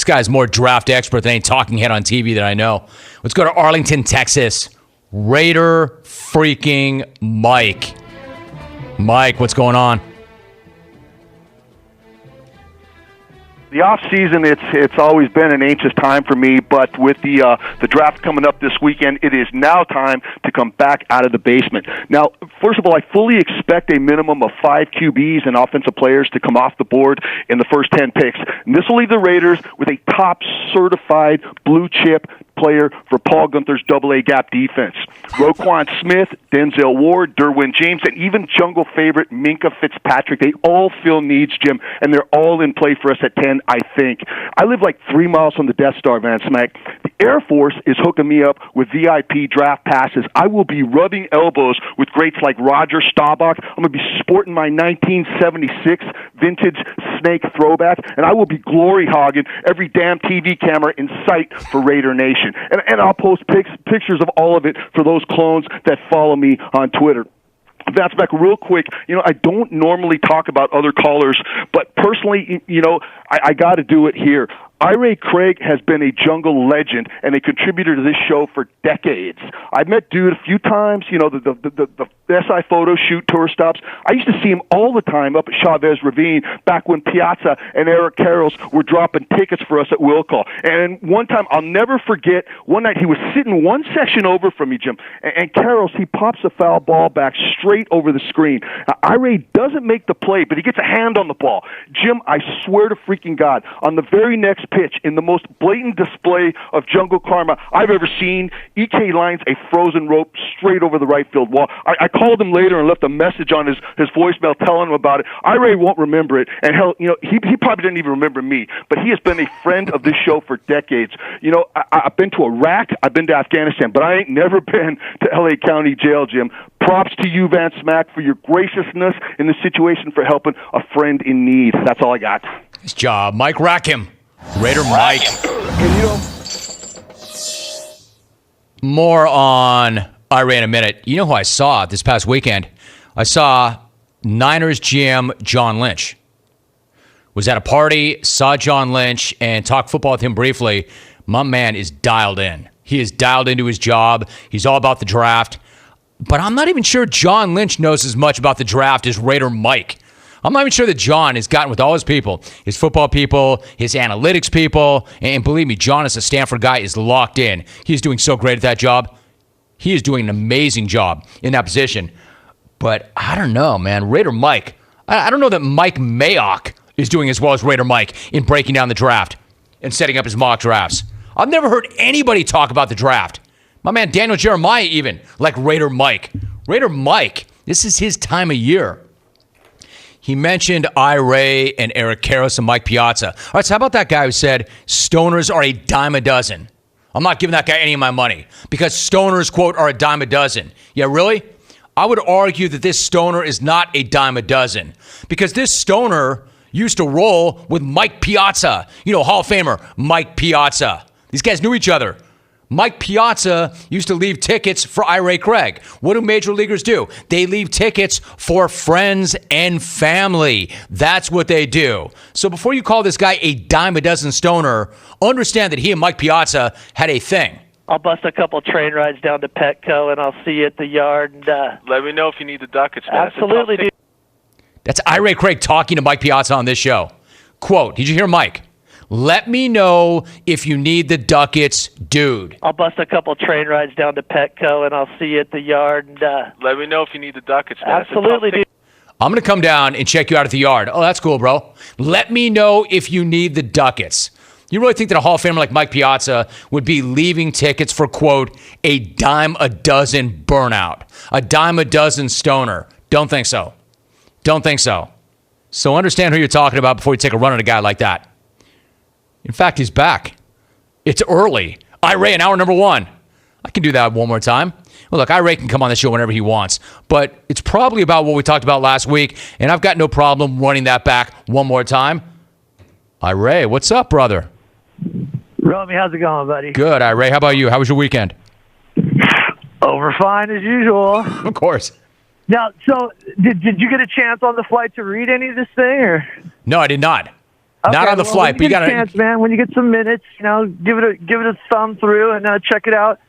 This guy's more draft expert than any talking head on TV that I know. Let's go to Arlington, Texas. Raider freaking Mike. Mike, what's going on? The off season, it's always been an anxious time for me, but with the draft coming up this weekend, it is now time to come back out of the basement. Now, first of all, I fully expect a minimum of 5 QBs and offensive players to come off the board in the first 10 picks. And this will leave the Raiders with a top certified blue chip player for Paul Gunther's AA gap defense. Roquan Smith, Denzel Ward, Derwin James, and even jungle favorite Minkah Fitzpatrick. They all fill needs, Jim, and they're all in play for us at 10, I think. I live like 3 miles from the Death Star, Van Smack. The Air Force is hooking me up with VIP draft passes. I will be rubbing elbows with greats like Roger Staubach. I'm going to be sporting my 1976 vintage snake throwback, and I will be glory hogging every damn TV camera in sight for Raider Nation. And I'll post pictures of all of it for those clones that follow me on Twitter. That's back real quick. I don't normally talk about other callers, but personally, I got to do it here. Irie Craig has been a jungle legend and a contributor to this show for decades. I've met dude a few times, the SI photo shoot tour stops. I used to see him all the time up at Chavez Ravine back when Piazza and Eric Carrolls were dropping tickets for us at Will Call. And one time, I'll never forget, one night he was sitting one section over from me, Jim, and Carrolls, he pops a foul ball back straight over the screen. Irie doesn't make the play, but he gets a hand on the ball. Jim, I swear to freaking God, on the very next pitch, in the most blatant display of jungle karma I've ever seen, EK lines a frozen rope straight over the right field wall. I called him later and left a message on his voicemail telling him about it. Irie won't remember it, and hell, he probably didn't even remember me, but he has been a friend of this show for decades. I've been to Iraq, I've been to Afghanistan, but I ain't never been to L.A. County Jail, Jim. Props to you, Van Smack, for your graciousness in the situation, for helping a friend in need. That's all I got. Nice job, Mike Rackham. Raider Mike. More on Irie in a minute. You know who I saw this past weekend? I saw Niners GM John Lynch. Was at a party, saw John Lynch, and talked football with him briefly. My man is dialed in. He is dialed into his job. He's all about the draft. But I'm not even sure John Lynch knows as much about the draft as Raider Mike. I'm not even sure that John has gotten with all his people, his football people, his analytics people, and believe me, John is a Stanford guy, is locked in. He's doing so great at that job. He is doing an amazing job in that position. But I don't know, man. Raider Mike, I don't know that Mike Mayock is doing as well as Raider Mike in breaking down the draft and setting up his mock drafts. I've never heard anybody talk about the draft. My man Daniel Jeremiah even, like Raider Mike. Raider Mike, this is his time of year. He mentioned Irie and Eric Karros and Mike Piazza. All right, so how about that guy who said stoners are a dime a dozen? I'm not giving that guy any of my money because stoners, quote, are a dime a dozen. Yeah, really? I would argue that this stoner is not a dime a dozen because this stoner used to roll with Mike Piazza, Hall of Famer Mike Piazza. These guys knew each other. Mike Piazza used to leave tickets for Irie Craig. What do major leaguers do? They leave tickets for friends and family. That's what they do. So before you call this guy a dime a dozen stoner, understand that he and Mike Piazza had a thing. I'll bust a couple train rides down to Petco, and I'll see you at the yard. And let me know if you need the ducats, man. Absolutely, dude. That's Irie Craig talking to Mike Piazza on this show. Quote, did you hear Mike? Let me know if you need the ducats, dude. I'll bust a couple train rides down to Petco, and I'll see you at the yard. And let me know if you need the ducats, man. Absolutely, dude. I'm going to come down and check you out at the yard. Oh, that's cool, bro. Let me know if you need the ducats. You really think that a Hall of Famer like Mike Piazza would be leaving tickets for, quote, a dime a dozen burnout, a dime a dozen stoner? Don't think so. Don't think so. So understand who you're talking about before you take a run at a guy like that. In fact, he's back. It's early. Irie in hour number 1. I can do that one more time. Well, look, Irie can come on the show whenever he wants, but it's probably about what we talked about last week, and I've got no problem running that back one more time. Irie, what's up, brother? Romy, how's it going, buddy? Good, Irie. How about you? How was your weekend? Over fine as usual. Of course. Now, so did you get a chance on the flight to read any of this thing? Or? No, I did not. Not on the flight, but you got got a chance, man. When you get some minutes, give it a thumb through and check it out.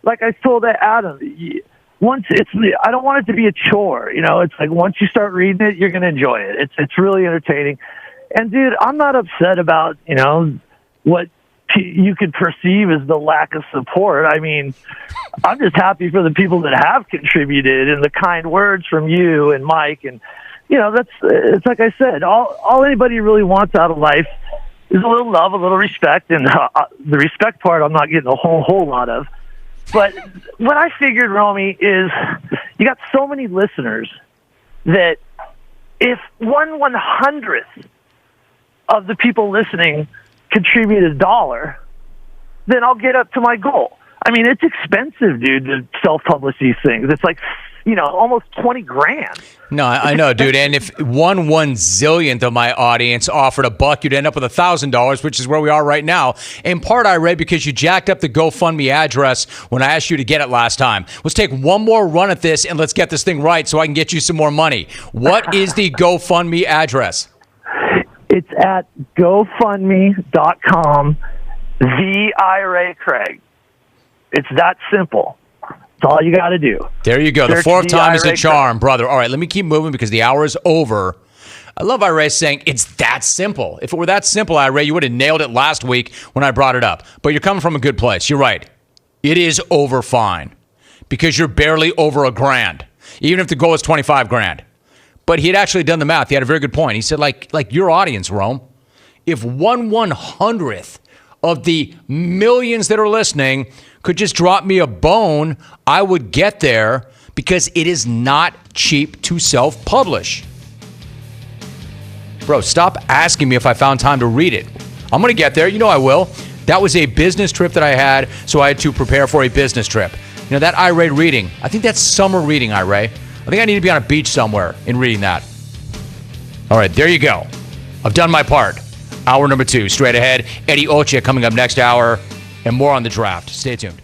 Like I told Adam, I don't want it to be a chore. It's like once you start reading it, you're going to enjoy it. It's really entertaining. And dude, I'm not upset about what you could perceive as the lack of support. I mean, I'm just happy for the people that have contributed and the kind words from you and Mike. And, it's like I said, all anybody really wants out of life is a little love, a little respect. And the respect part, I'm not getting a whole lot of. But what I figured, Romy, is you got so many listeners that if 1/100th of the people listening contribute $1, then I'll get up to my goal. I mean, it's expensive, dude, to self-publish these things. It's like, almost 20 grand. No, I know, dude. And if 1/1,000,000th of my audience offered $1, you'd end up with $1,000, which is where we are right now. In part, I read because you jacked up the GoFundMe address when I asked you to get it last time. Let's take one more run at this and let's get this thing right so I can get you some more money. What is the GoFundMe address? It's at GoFundMe.com, the Irie Craig. It's that simple. That's all you got to do. There you go. The fourth time is a charm, brother. All right, let me keep moving because the hour is over. I love Irie saying it's that simple. If it were that simple, Irie, you would have nailed it last week when I brought it up. But you're coming from a good place. You're right. It is over fine because you're barely over $1,000, even if the goal is 25 grand. But he had actually done the math. He had a very good point. He said, like your audience, Rome, if 1/100th of the millions that are listening could just drop me a bone, I would get there because it is not cheap to self-publish. Bro, stop asking me if I found time to read it. I'm going to get there. I will. That was a business trip that I had, so I had to prepare for a business trip. That Irie reading, I think that's summer reading, Irie. I think I need to be on a beach somewhere in reading that. All right, there you go. I've done my part. Hour number 2, straight ahead. Eddie Oche coming up next hour, and more on the draft. Stay tuned.